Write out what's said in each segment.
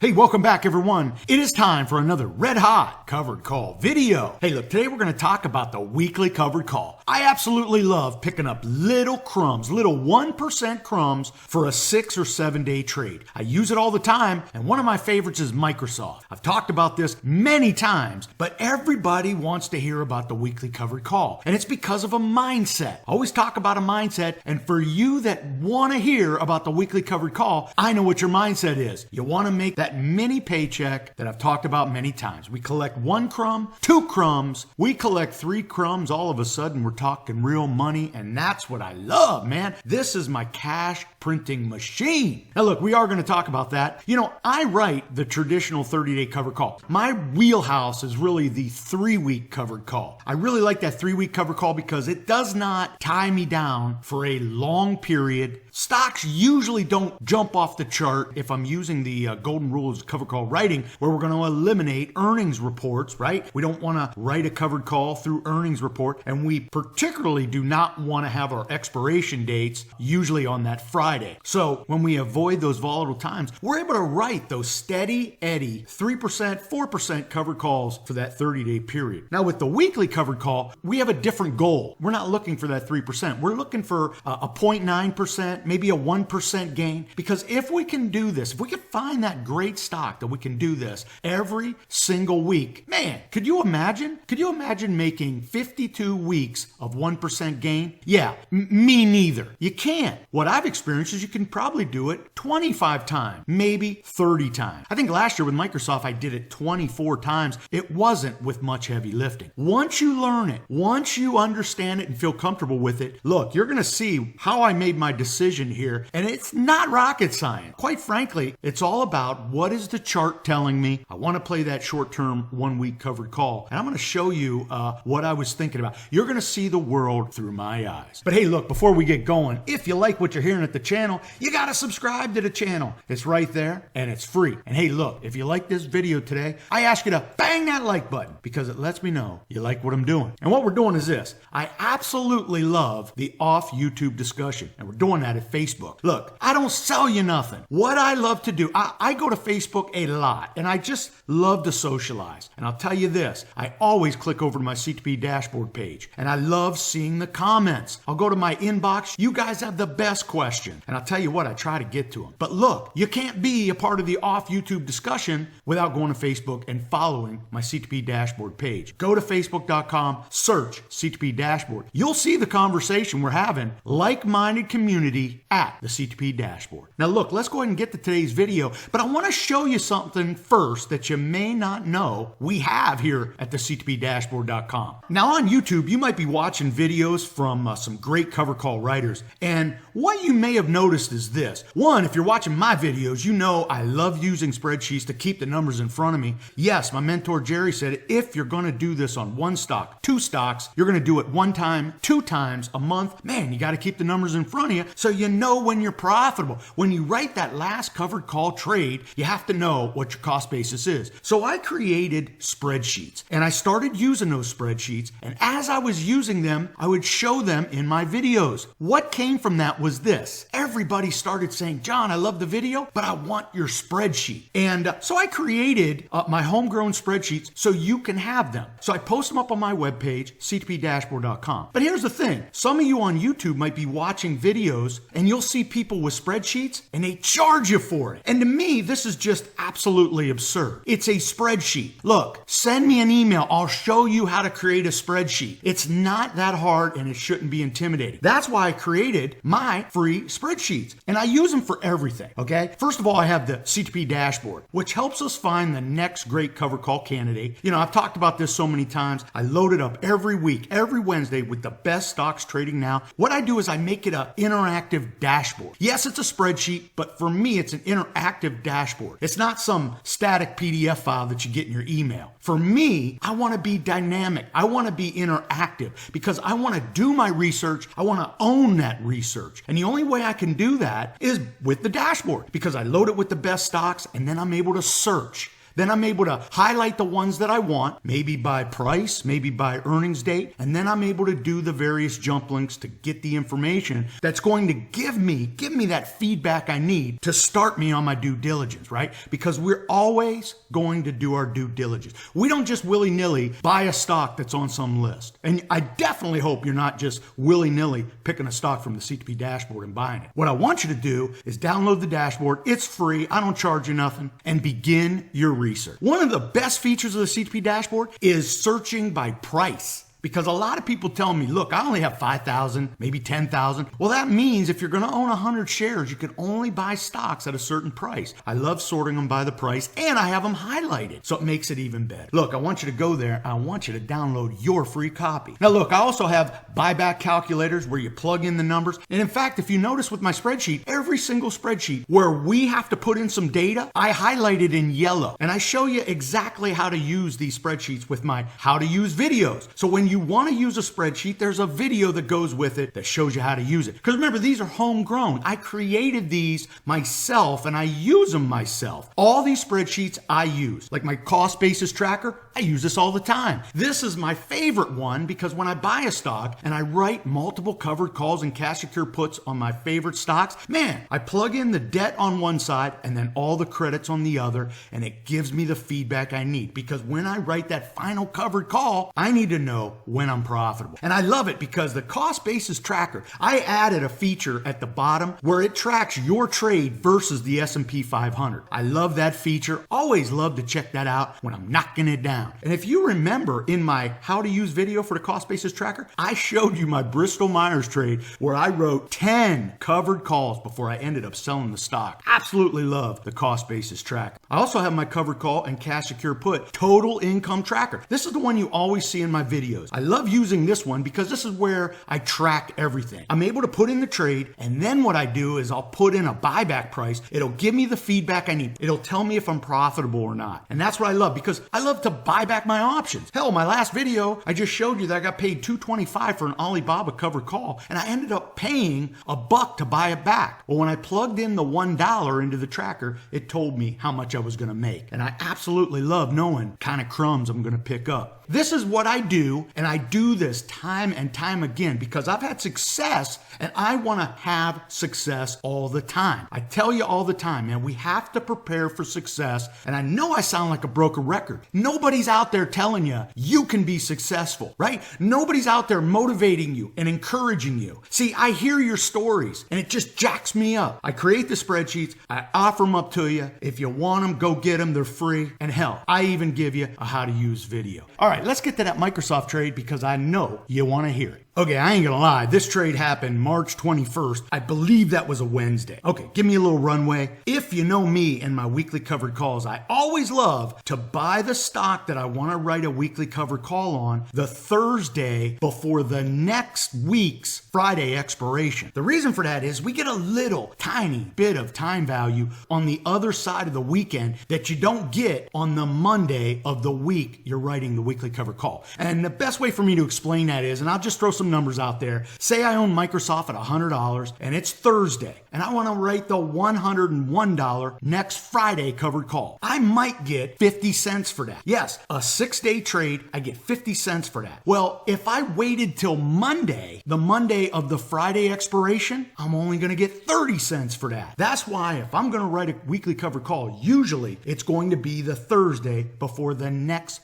Hey, welcome back everyone. It is time for another red hot covered call video. Hey, look, today we're going to talk about the weekly covered call. I absolutely love picking up little crumbs, little 1% crumbs for a 6 or 7 day trade. I use it all the time, and one of my favorites is Microsoft. I've talked about this many times, but everybody wants to hear about the weekly covered call, and it's because of a mindset. I always talk about a mindset, and for you that want to hear about the weekly covered call, I know what your mindset is. You want to make that mini paycheck that I've talked about many times. We collect 1 crumb, 2 crumbs, we collect 3 crumbs, all of a sudden we're talking real money, and that's what I love, man. This is my cash printing machine. Now look, we are going to talk about that. You know, I write the traditional 30-day covered call. My wheelhouse is really the 3-week covered call. I really like that 3-week covered call because it does not tie me down for a long period. Stocks usually don't jump off the chart if I'm using the golden rules of covered call writing, where we're going to eliminate earnings reports, right? We don't want to write a covered call through earnings report, and we particularly do not want to have our expiration dates usually on that Friday. So when we avoid those volatile times, we're able to write those steady Eddie 3%, 4% covered calls for that 30-day period. Now with the weekly covered call, we have a different goal. We're not looking for that 3%. We're looking for a 0.9%, maybe a 1% gain, because if we can do this, if we can find that great stock that we can do this every single week, man, could you imagine? Could you imagine making 52 weeks of 1% gain? Yeah, me neither. You can't. What I've experienced is you can probably do it 25 times, maybe 30 times. I think last year with Microsoft, I did it 24 times. It wasn't with much heavy lifting. Once you learn it, once you understand it and feel comfortable with it, look, you're going to see how I made my decision here, and it's not rocket science. Quite frankly, it's all about what is the chart telling me. I want to play that short-term 1-week covered call, and I'm going to show you what I was thinking about. You're going to see the world through my eyes. But hey, look, before we get going, if you like what you're hearing at the channel, you got to subscribe to the channel. It's right there, and it's free. And hey, look, if you like this video today, I ask you to bang that like button because it lets me know you like what I'm doing. And what we're doing is this. I absolutely love the off YouTube discussion, and we're doing that at Facebook. Look, I don't sell you nothing. What I love to do, I go to Facebook a lot, and I just love to socialize. And I'll tell you this, I always click over to my CTP Dashboard page, and I love seeing the comments. I'll go to my inbox. You guys have the best question, and I'll tell you what, I try to get to them. But look, you can't be a part of the off YouTube discussion without going to Facebook and following my CTP Dashboard page. Go to facebook.com, search CTP Dashboard. You'll see the conversation we're having, like-minded community at the CTP Dashboard. Now look, let's go ahead and get to today's video, but I want to show you something first that you may not know we have here at the CTPDashboard.com. Now on YouTube, you might be watching videos from some great cover call writers, and what you may have noticed is this. One, if you're watching my videos, you know I love using spreadsheets to keep the numbers in front of me. Yes, my mentor Jerry said if you're going to do this on 1 stock, 2 stocks, you're going to do it 1 time, 2 times a month. Man, you got to keep the numbers in front of you so you know when you're profitable. When you write that last covered call trade, you have to know what your cost basis is. So I created spreadsheets, and I started using those spreadsheets, and as I was using them, I would show them in my videos. What came from that was this. Everybody started saying, John, I love the video, but I want your spreadsheet. And so I created my homegrown spreadsheets so you can have them. So I post them up on my webpage, ctpdashboard.com. But here's the thing. Some of you on YouTube might be watching videos, and you'll see people with spreadsheets, and they charge you for it. And to me, this is just absolutely absurd. It's a spreadsheet. Look, send me an email. I'll show you how to create a spreadsheet. It's not that hard, and it shouldn't be intimidating. That's why I created my free spreadsheets, and I use them for everything, okay? First of all, I have the CTP Dashboard, which helps us find the next great cover call candidate. You know, I've talked about this so many times. I load it up every week, every Wednesday with the best stocks trading now. What I do is I make it an interactive dashboard. Yes, it's a spreadsheet, but for me, it's an interactive dashboard. It's not some static PDF file that you get in your email. For me, I want to be dynamic. I want to be interactive because I want to do my research. I want to own that research. And the only way I can do that is with the dashboard because I load it with the best stocks and then I'm able to search. Then I'm able to highlight the ones that I want, maybe by price, maybe by earnings date, and then I'm able to do the various jump links to get the information that's going to give me that feedback I need to start me on my due diligence, right? Because we're always going to do our due diligence. We don't just willy-nilly buy a stock that's on some list. And I definitely hope you're not just willy-nilly picking a stock from the CTP Dashboard and buying it. What I want you to do is download the dashboard. It's free. I don't charge you nothing. And begin your research. One of the best features of the CTP Dashboard is searching by price. Because a lot of people tell me, look, I only have 5,000, maybe 10,000. Well, that means if you're going to own 100 shares, you can only buy stocks at a certain price. I love sorting them by the price, and I have them highlighted, so it makes it even better. Look, I want you to go there. I want you to download your free copy. Now, look, I also have Buyback Calculators where you plug in the numbers. And in fact, if you notice with my spreadsheet, every single spreadsheet where we have to put in some data, I highlight it in yellow. And I show you exactly how to use these spreadsheets with my how to use videos. So when you want to use a spreadsheet, there's a video that goes with it that shows you how to use it. Because remember, these are homegrown. I created these myself and I use them myself. All these spreadsheets I use, like my cost basis tracker, I use this all the time. This is my favorite one because when I buy a stock and I write multiple covered calls and cash secure puts on my favorite stocks, man, I plug in the debt on one side and then all the credits on the other, and it gives me the feedback I need. Because when I write that final covered call, I need to know when I'm profitable. And I love it because the cost basis tracker, I added a feature at the bottom where it tracks your trade versus the S&P 500. I love that feature. Always love to check that out when I'm knocking it down. And if you remember in my how to use video for the cost basis tracker, I showed you my Bristol Myers trade where I wrote 10 covered calls before I ended up selling the stock. Absolutely love the cost basis tracker. I also have my covered call and cash secure put total income tracker. This is the one you always see in my videos. I love using this one because this is where I track everything. I'm able to put in the trade, and then what I do is I'll put in a buyback price. It'll give me the feedback I need. It'll tell me if I'm profitable or not. And that's what I love because I love to buy back my options. Hell, my last video, I just showed you that I got paid $2.25 for an Alibaba covered call, and I ended up paying $1 to buy it back. Well, when I plugged in the $1 into the tracker, it told me how much I was going to make. And I absolutely love knowing kind of crumbs I'm going to pick up. This is what I do, and I do this time and time again because I've had success and I want to have success all the time. I tell you all the time, man, we have to prepare for success. And I know I sound like a broken record. Nobody's out there telling you you can be successful, right? Nobody's out there motivating you and encouraging you. See, I hear your stories and it just jacks me up. I create the spreadsheets. I offer them up to you. If you want them, go get them. They're free. And hell, I even give you a how to use video. All right, let's get to that Microsoft trade because I know you want to hear it. Okay, I ain't gonna lie. This trade happened March 21st. I believe that was a Wednesday. Okay, give me a little runway. If you know me and my weekly covered calls, I always love to buy the stock that I want to write a weekly covered call on the Thursday before the next week's Friday expiration. The reason for that is we get a little tiny bit of time value on the other side of the weekend that you don't get on the Monday of the week you're writing the weekly covered call. And the best way for me to explain that is, and I'll just throw some numbers out there. Say I own Microsoft at $100 and it's Thursday and I want to write the $101 next Friday covered call. I might get 50 cents for that. Yes, a 6-day trade, I get 50 cents for that. Well, if I waited till Monday, the Monday of the Friday expiration, I'm only going to get 30 cents for that. That's why if I'm going to write a weekly covered call, usually it's going to be the Thursday before the next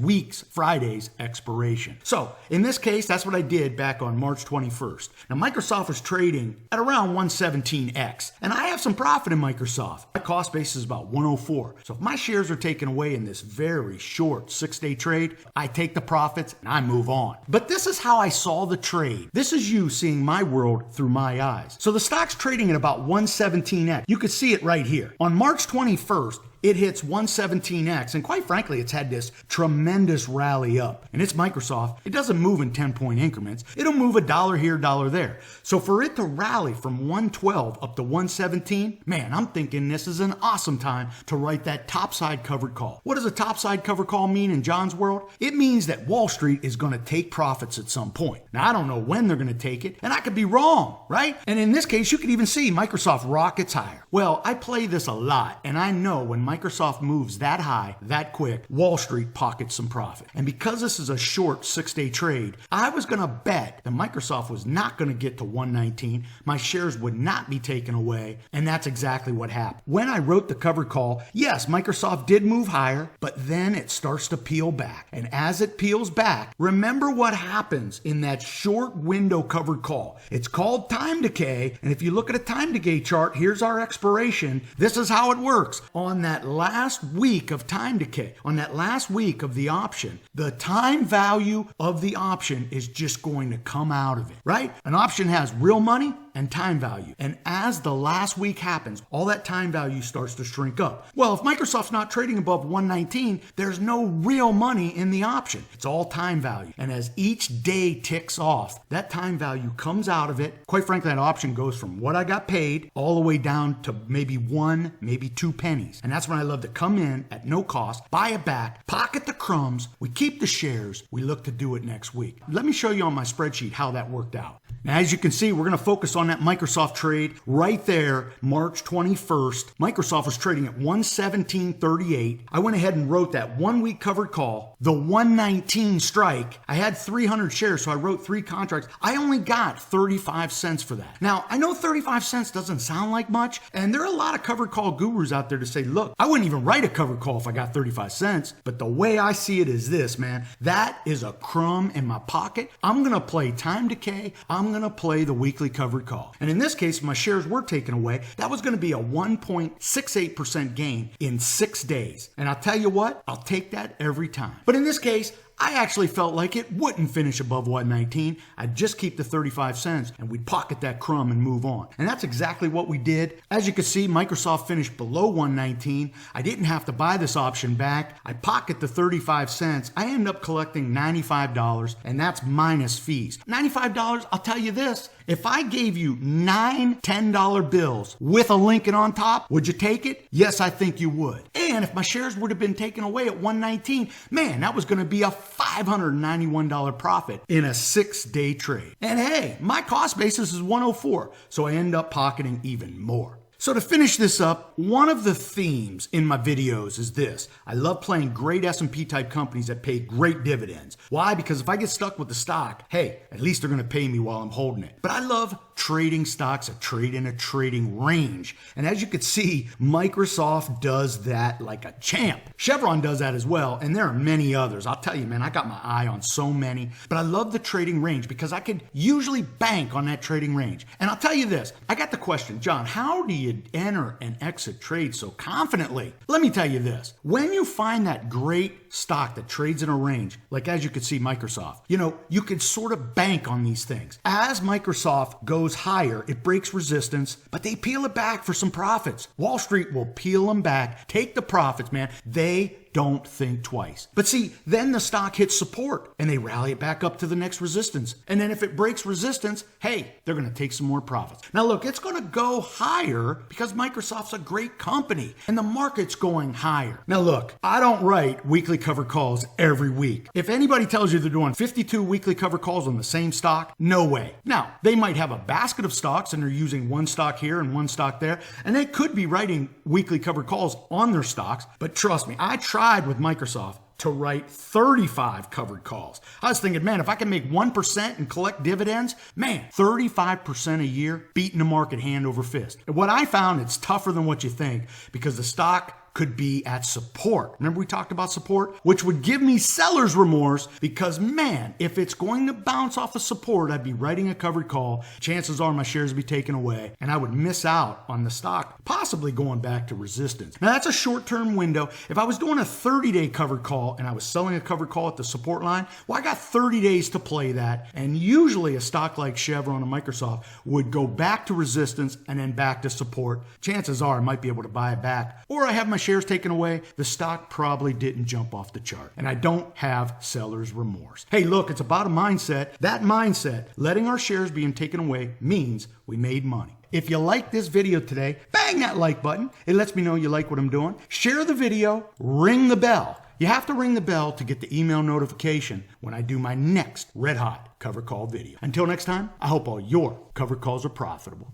week's Friday's expiration. So in this case, that's what I did back on March 21st. Now, Microsoft was trading at around 117x, and I have some profit in Microsoft. My cost base is about 104. So if my shares are taken away in this very short 6-day trade, I take the profits and I move on. But this is how I saw the trade. This is you seeing my world through my eyes. So the stock's trading at about 117x. You could see it right here. On March 21st, it hits 117x, and quite frankly, it's had this tremendous rally up. And it's Microsoft. It doesn't move in 10-point increments. It'll move $1 here, $1 there. So for it to rally from 112 up to 117, man, I'm thinking this is an awesome time to write that topside covered call. What does a topside covered call mean in John's world? It means that Wall Street is going to take profits at some point. Now, I don't know when they're going to take it, and I could be wrong, right? And in this case, you could even see Microsoft rockets higher. Well, I play this a lot, and I know when Microsoft moves that high, that quick, Wall Street pockets some profit. And because this is a short 6-day trade, I was going to bet that Microsoft was not going to get to 119. My shares would not be taken away. And that's exactly what happened. When I wrote the covered call, yes, Microsoft did move higher, but then it starts to peel back. And as it peels back, remember what happens in that short window covered call. It's called time decay. And if you look at a time decay chart, here's our expiration. This is how it works. On that last week of time decay, on that last week of the option, the time value of the option is just going to come out of it, right? An option has real money and time value. And as the last week happens, all that time value starts to shrink up. Well, if Microsoft's not trading above 119, there's no real money in the option. It's all time value. And as each day ticks off, that time value comes out of it. Quite frankly, that option goes from what I got paid all the way down to maybe 1, maybe 2 pennies. And that's when I love to come in at no cost, buy it back, pocket the crumbs, we keep the shares, we look to do it next week. Let me show you on my spreadsheet how that worked out. Now, as you can see, we're going to focus on that Microsoft trade right there, March 21st. Microsoft was trading at 117.38. I went ahead and wrote that 1 week covered call, the 119 strike. I had 300 shares, so I wrote 3 contracts. I only got 35 cents for that. Now, I know 35 cents doesn't sound like much, and there are a lot of covered call gurus out there to say, look, I wouldn't even write a covered call if I got 35 cents. But the way I see it is this, man. That is a crumb in my pocket. I'm going to play time decay. I'm going to play the weekly covered call. And in this case, if my shares were taken away, that was going to be a 1.68% gain in 6 days. And I'll tell you what, I'll take that every time. But in this case, I actually felt like it wouldn't finish above 119. I'd just keep the 35 cents and we'd pocket that crumb and move on. And that's exactly what we did. As you can see, Microsoft finished below 119. I didn't have to buy this option back. I pocket the 35 cents. I end up collecting $95, and that's minus fees. $95, I'll tell you this. If I gave you 9 $10 bills with a Lincoln on top, would you take it? Yes, I think you would. And if my shares would have been taken away at 119, man, that was going to be a $591 profit in a 6-day trade. And hey, my cost basis is 104, so I end up pocketing even more. So to finish this up, one of the themes in my videos is this. I love playing great S&P type companies that pay great dividends. Why? Because if I get stuck with the stock, hey, at least they're going to pay me while I'm holding it. But I love trading stocks that trade in a trading range. And as you can see, Microsoft does that like a champ. Chevron does that as well, and there are many others. I'll tell you, man, I got my eye on so many. But I love the trading range because I could usually bank on that trading range. And I'll tell you this, I got the question, John, how do you enter and exit trades so confidently? Let me tell you this. When you find that great stock that trades in a range, like as you can see Microsoft, you can sort of bank on these things. As Microsoft goes higher, it breaks resistance, but they peel it back for some profits. Wall Street will peel them back, take the profits, man. They don't think twice. But see, then the stock hits support and they rally it back up to the next resistance. And then if it breaks resistance, hey, they're going to take some more profits. Now look, it's going to go higher because Microsoft's a great company and the market's going higher. Now look, I don't write weekly covered calls every week. If anybody tells you they're doing 52 weekly covered calls on the same stock, no way. Now, they might have a basket of stocks and they're using one stock here and one stock there, and they could be writing weekly covered calls on their stocks, but trust me, I tried with Microsoft to write 35 covered calls. I was thinking, man, if I can make 1% and collect dividends, man, 35% a year, beating the market hand over fist. And what I found, it's tougher than what you think because the stock could be at support. Remember we talked about support? Which would give me seller's remorse because, man, if it's going to bounce off of support, I'd be writing a covered call. Chances are my shares would be taken away and I would miss out on the stock possibly going back to resistance. Now that's a short-term window. If I was doing a 30-day covered call and I was selling a covered call at the support line, well, I got 30 days to play that. And usually a stock like Chevron or Microsoft would go back to resistance and then back to support. Chances are I might be able to buy it back, or I have my shares taken away, the stock probably didn't jump off the chart. And I don't have seller's remorse. Hey, look, it's about a mindset. That mindset, letting our shares being taken away, means we made money. If you like this video today, bang that like button. It lets me know you like what I'm doing. Share the video, ring the bell. You have to ring the bell to get the email notification when I do my next red hot cover call video. Until next time, I hope all your cover calls are profitable.